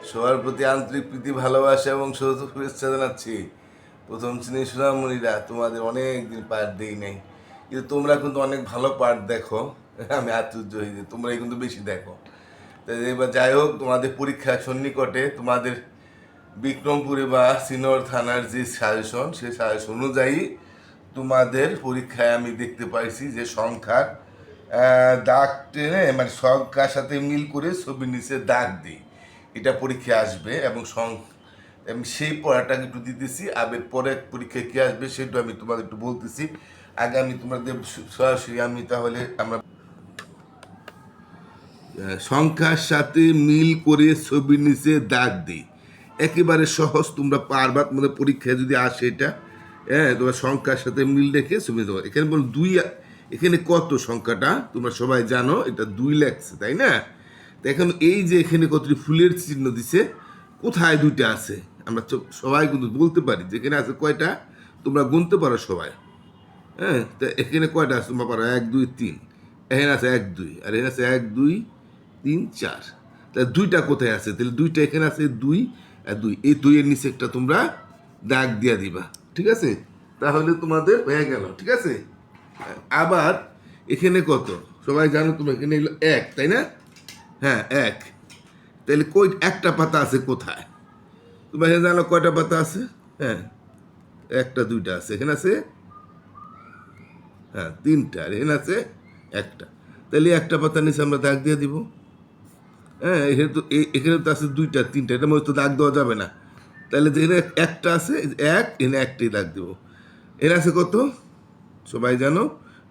সবার প্রতি আন্তরিক প্রীতি ভালোবাসা এবং শুভেচ্ছা জানাচ্ছি। প্রথম শ্রেণীর সোনামণিরা, তোমাদের অনেক দিন পাঠ দেই নাই, কিন্তু তোমরা কিন্তু অনেক ভালো পাঠ দেখো। আমি আশ্চর্য হই যে তোমরাই কিন্তু বেশি দেখো। তাই এবার যাই হোক, তোমাদের পরীক্ষা সন্নিকটে। তোমাদের বিক্রমপুরে বা সিনোর থানার যে সাজেশন, সেই সাজেশন অনুযায়ী তোমাদের পরীক্ষায় আমি দেখতে পাইছি যে সংখ্যার দাগ টেনে, মানে সংখ্যার সাথে মিল করে ছবির নিচে দাগ দিই, এটা পরীক্ষায় আসবে। এবং আমি সেই পড়াটা একটু দিতেছি। আবের পরে পরীক্ষায় কী আসবে সেটা আমি তোমাদের একটু বলতেছি। আগে আমি তোমাদের সরাসরি আমি তাহলে আমরা সংখ্যার সাথে মিল করে ছবির নিচে দাগ দিই। একেবারে সহজ, তোমরা পারবা। তোমাদের পরীক্ষায় যদি আসে এটা, হ্যাঁ, তোমার সংখ্যার সাথে মিল রেখে ছবি দেবো। এখানে বল দুই, এখানে কত সংখ্যাটা তোমরা সবাই জানো, এটা 2 লেখছে, তাই না? তো এখন এই যে এখানে কতটি ফুলের চিহ্ন দিছে, কোথায় দুইটা আছে আমরা সবাই কিন্তু বলতে পারি যে এখানে আছে কয়টা, তোমরা গুনতে পারো সবাই। হ্যাঁ, তা এখানে কয়টা আছে তোমরা পারো? 1 2 3, এখানে আছে 1 2, আর এখানে আছে 1 2 3 4। তাহলে দুইটা কোথায় আছে? তাহলে দুইটা এখানে আছে 2 আর 2, এই 2 এর নিচে একটা তোমরা দাগ দিয়া দিবা, ঠিক আছে? তাহলে তোমাদের হয়ে গেল, ঠিক আছে? আবার এখানে কত সবাই জানো তোমরা, এখানে হলো 1, তাই না? হ্যাঁ, 1। তাহলে কই একটা পাতা আছে কোথায়? তোমরা এখানে জানো কয়টা পাতা আছে? হ্যাঁ, একটা দুইটা আছে, এখানে আছে হ্যাঁ 3টা, আর এখানে আছে একটা। তাহলে একটা পাতার নিচে আমরা দাগ দিয়ে দিব। হ্যাঁ, এখানে তো এখানে তো আছে 2টা 3টা, এটার মধ্যে তো দাগ দেওয়া যাবে না। তাহলে যেখানে একটা আছে 1, এখানে একটাই দাগ দেব। এর আছে কত সবাই জানো?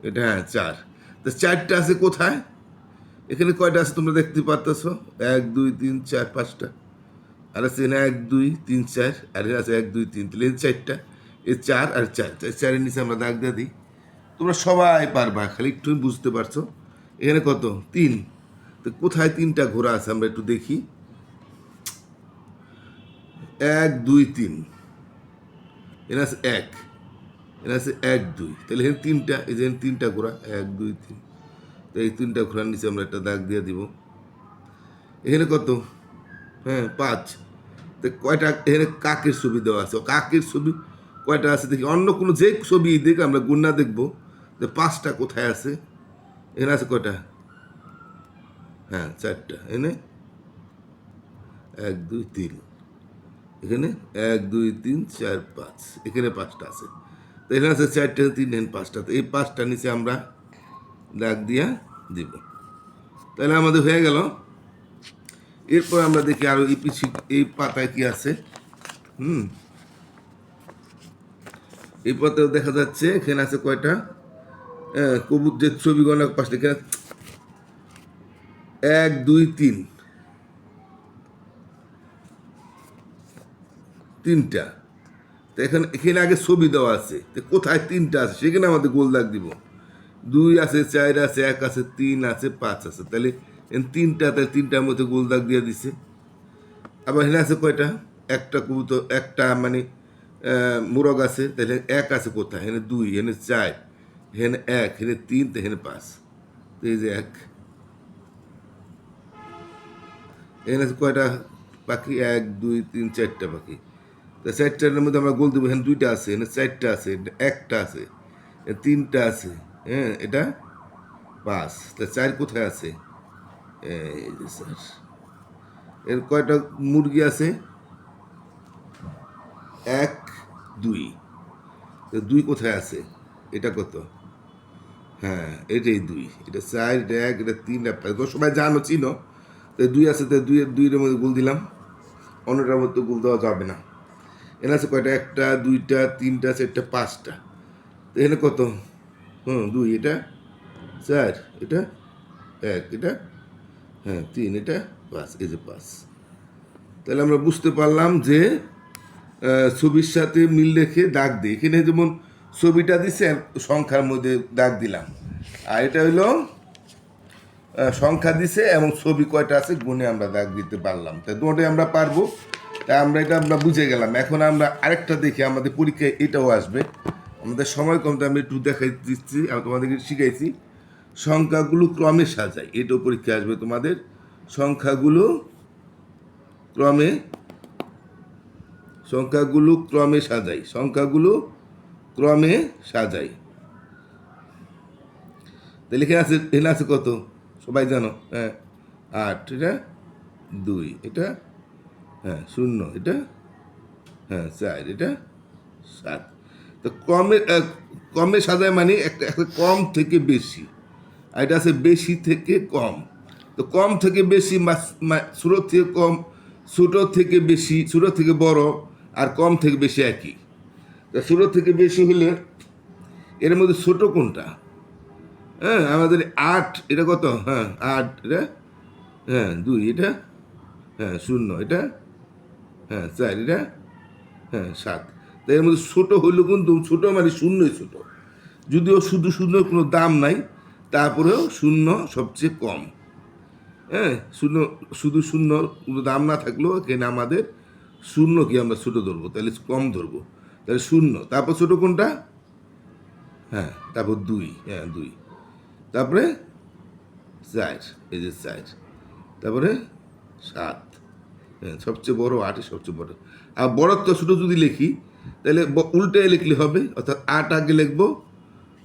এটা হ্যাঁ 4। তো 4টা আছে কোথায়? এখানে কয়টা আছে তোমরা দেখতে পারতেছো? 1 2 3 4 5টা। আর আছে এখানে 1 2 3 4, আর এখানে আছে 1 2 3, তাহলে এই 4টা, এই 4 আর 4, 4-এর নিচে আমরা দাগ দিয়ে দিই। তোমরা সবাই পারবা, খালি একটু বুঝতে পারছো। এখানে কত? 3। তো কোথায় 3টা ঘোড়া আছে আমরা একটু দেখি। 1 2 3, এখানে আছে 1, এখানে আছে 1 2, তাহলে এখানে 3টা, এই যে 3টা ঘোড়া 1 2 3। তো এই 3টা ঘোড়ার নিচে আমরা একটা দাগ দিয়ে দিব। এখানে কত? হ্যাঁ 5। তো কয়টা এখানে কাকের ছবি দেওয়া আছে? কাকের ছবি কয়টা আছে দেখি। অন্য কোনো যে ছবি দেখে আমরা গুণনা দেখবো যে 5টা কোথায় আছে। এখানে আছে কয়টা? হ্যাঁ 4টা। এখানে 1 2 3, এখানে 1 2 3 4 5, এখানে 5টা আছে। তো এখানে আছে 4টা 3, এখানে 5টা। তো এই 5টা নিচে আমরা দাগ দিয়া দিব। তাহলে আমাদের হয়ে গেল। এরপর আমরা দেখি আরো এই পাতায় কি আছে। এই পাতায় দেখা যাচ্ছে এখানে আছে কয়টা? কবুত যে ছবি গণক 5টা, এখানে 1 2 3, 3টা। তো এখানে এখানে আগে ছবি দেওয়া আছে, তো কোথায় 3টা আছে সেখানে আমাদের গোল দাগ দিব। 2 আছে, 4 আছে, 1 আছে, 3 আছে, 5 আছে। তাহলে 3টা, তাহলে 3টার মধ্যে গোল দাগ দিয়ে দিছে। আবার এখানে আছে কয়টা? একটা কবুতর, একটা মানে মোরগ আছে, তাহলে 1 আছে কোথায়? এখানে 2, এখানে 4, এখানে 1, এখানে 3, তো এখানে 5। তো এই যে 1। এখানে আছে কয়টা পাখি? 1 2 3 4টা পাখি। তো 4টার মধ্যে আমরা গোল দেবো। এখানে 2টা আছে, এখানে 4টা আছে, একটা আছে, 3টা আছে, হ্যাঁ এটা 5। তা 4 কোথায় আছে? এই যে স্যার, এর কয়টা মুরগি আছে? 1 2। তো 2 কোথায় আছে? এটা কত? হ্যাঁ এটাই 2, এটা 4, এটা 1, এটা 3, এটা 5। তো সবাই জানো, চিনো। তো 2 আছে, তো 2-এর মধ্যে গোল দিলাম। অন্যটার মধ্যে গোল দেওয়া যাবে না। এখানে আছে কয়টা? 1টা 2টা 3টা 4টা 5টা। তো এখানে কত? 2, এটা 4, এটা 1, এটা হ্যাঁ 3, এটা 5, এই যে 5। তাহলে আমরা বুঝতে পারলাম যে ছবির সাথে মিল রেখে দাগ দিই। এখানে যেমন ছবিটা দিছে, সংখ্যার মধ্যে দাগ দিলাম। আর এটা হইলো সংখ্যা দিছে এবং ছবি কয়টা আছে গুণে আমরা দাগ দিতে পারলাম। তাই দুটোই আমরা পারবো। তাই আমরা বুঝে গেলাম। এখন আমরা আরেকটা দেখি, আমাদের পরীক্ষায় এটাও আসবে। আমাদের সময় কম, তো আমি একটু দেখাই দিচ্ছি, আমি তোমাদেরকে শিখাইছি। সংখ্যাগুলো ক্রমে সাজাই, এটাও পরীক্ষায় আসবে তোমাদের। সংখ্যাগুলো ক্রমে সংখ্যাগুলো ক্রমে সাজাই, সংখ্যাগুলো ক্রমে সাজাই। তাহলে এখানে আছে কত সবাই জানো? হ্যাঁ 8, এটা 2, এটা হ্যাঁ 0, এটা হ্যাঁ 4, এটা 7। তো কমে সাজায় মানে একটা একটা কম থেকে বেশি, আর এটা আছে বেশি থেকে কম। তো কম থেকে বেশি ছোটো থেকে কম, ছোটো থেকে বেশি, ছোটো থেকে বড়, আর কম থেকে বেশি একই। তা ছোটো থেকে বেশি হলে এর মধ্যে ছোট কোনটা? হ্যাঁ আমাদের 8, এটা কত? হ্যাঁ 8, এটা হ্যাঁ 2, এটা হ্যাঁ 0, এটা হ্যাঁ 4, এটা হ্যাঁ 7। তাই এর মধ্যে ছোটো হইলেও কিন্তু ছোটো মানে শূন্যই ছোটো, যদিও শুধু শূন্যর কোনো দাম নাই, তারপরেও শূন্য সবচেয়ে কম। হ্যাঁ শুধু শূন্যর কোনো দাম না থাকলেও এখানে আমাদের শূন্যকে আমরা ছোটো ধরবো, তাহলে কম ধরবো। তাহলে 0, তারপর ছোটো কোনটা? হ্যাঁ তারপর 2, হ্যাঁ 2, তারপরে 4, এই যে 4, তারপরে 7, হ্যাঁ সবচেয়ে বড় 8ই সবচেয়ে বড়। আর বড়ত্ব ছোটো যদি লিখি তাহলে উল্টায় লিখলে হবে, অর্থাৎ 8 আগে লিখবো,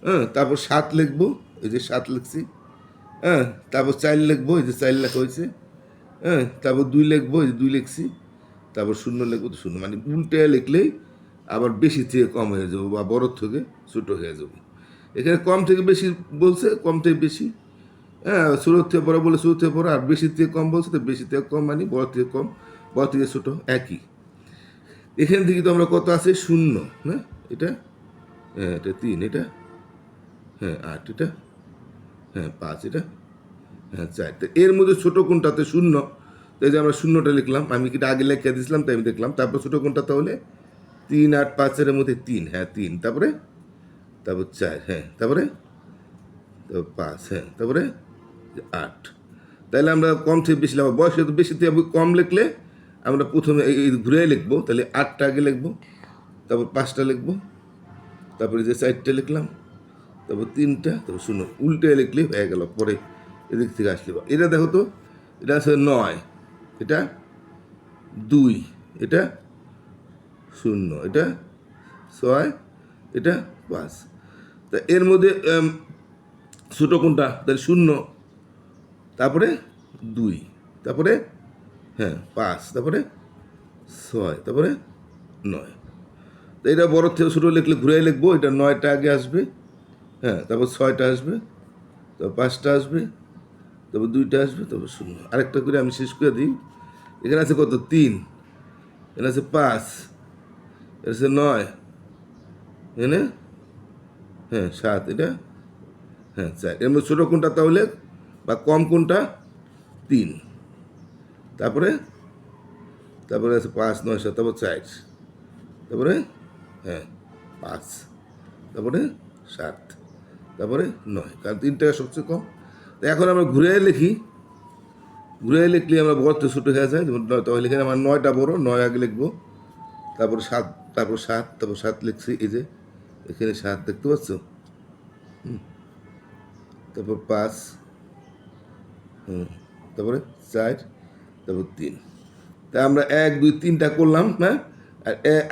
হ্যাঁ তারপর 7 লিখবো, এই যে 7 লিখছি, হ্যাঁ তারপর 4 লিখবো, এই যে 4 লেখা হয়েছে, হ্যাঁ তারপর 2 লিখবো, এই যে 2 লিখছি, তারপর 0 লিখবো, তো 0। মানে উল্টায় লিখলেই আবার বেশি থেকে কম হয়ে যাবো বা বড় থেকে ছোটো হয়ে যাবে। এখানে কম থেকে বেশি বলছে, কম থেকে বেশি, হ্যাঁ ছোটো থেকে বড় বলে ছোটো থেকে বড়, আর বেশি থেকে কম বলছে তো বেশি থেকে কম, মানে বড় থেকে কম, বড় থেকে ছোটো একই। এখান থেকে তো আমরা কত আছে? 0, হ্যাঁ এটা হ্যাঁ এটা 3, এটা হ্যাঁ 8, এটা হ্যাঁ 5, এটা হ্যাঁ 4। তো এর মধ্যে ছোটো কোনটাতে? 0। তাই যে আমরা 0টা লিখলাম, আমি কিটা আগে লেখা দিয়েছিলাম তাই আমি দেখলাম। তারপর ছোটো কোনটা তাহলে? 3, 8, 5-এর মধ্যে 3, হ্যাঁ 3, তারপরে 4, হ্যাঁ তারপরে 5, হ্যাঁ তারপরে 8। তাহলে আমরা কম থেকে বেশি লিখবো, বয়সে তো বেশি থেকে কম লিখলে আমরা প্রথমে এই ঘুরে লিখবো, তাহলে 8টা আগে লিখবো, তারপর 5টা লিখবো, তারপরে যে 4টা লিখলাম, তারপর 3টা, তারপর 0। উল্টে লিখলে হয়ে গেল, পরে এদিক থেকে আসলে এটা দেখো তো, এটা আছে 9, এটা 2, এটা 0, এটা 6, এটা 5। তা এর মধ্যে ছোটো কোনটা? তাহলে 0, তারপরে 2, তারপরে হ্যাঁ 5, তারপরে 6, তারপরে 9। তো এটা বড় থেকে ছোটো লিখলে ঘুরে লিখবো, এটা 9টা আগে আসবে, হ্যাঁ তারপর 6টা আসবে, তারপর 5টা আসবে, তারপর 2টা আসবে, তারপর 0। আরেকটা করে আমি শেষ করে দিই। এখানে আছে কত? 3, এখানে আছে 5, এটা আছে 9, এখানে হ্যাঁ 7, এটা হ্যাঁ 4। এর মধ্যে ছোটো কোনটা তাহলে বা কম কোনটা? 3, তারপরে তারপরে আছে 5, 9, 7, তারপর 4, তারপরে হ্যাঁ 5, তারপরে 7, তারপরে 9, কারণ 3 টাকা সবচেয়ে কম। তো এখন আমরা ঘুরে লিখি, ঘুরে লিখলে আমরা বড় থেকে ছোটো হয়ে যায়, যেমন 9, তাহলে এখানে আমার 9টা বড়, 9 আগে লিখবো, তারপর 7, তারপর 7, তারপর 7 লিখছি, এই যে এখানে 7 দেখতে পাচ্ছ, তারপর 5, তারপরে 4, তারপর 3। তা আমরা 1, 2, 3টা করলাম, হ্যাঁ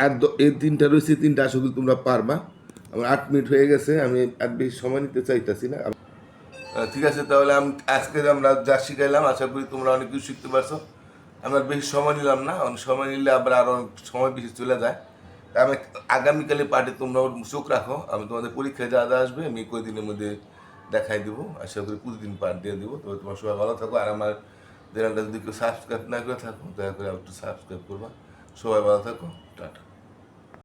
আর এই 3টা রয়েছে, 3টা আশা করি তোমরা পারবা। আমার 8 মিনিট হয়ে গেছে, আমি আর বেশি সময় নিতে চাইতেছি না। ঠিক আছে, তাহলে আজকে আমরা যা শিখাইলাম আশা করি তোমরা অনেক কিছু শিখতে পারছো। আমরা বেশি সময় নিলাম না, অনেক সময় নিলে আবার আরও সময় বেশি চলে যায়। তা আমি আগামীকালে পার্টি তোমরা চোখ রাখো, আমি তোমাদের পরীক্ষায় যা যা আসবে আমি কয়েকদিনের মধ্যে দেখাই দেবো, আশা করি প্রতিদিন পার্ট দিয়ে দেবো। তবে তোমার সবাই ভালো থাকো, আর আমার চ্যানেলটা যদি কেউ সাবস্ক্রাইব না করে থাকো দয়া করে একটু সাবস্ক্রাইব করবা। সবাই ভালো থাকো, টাটা।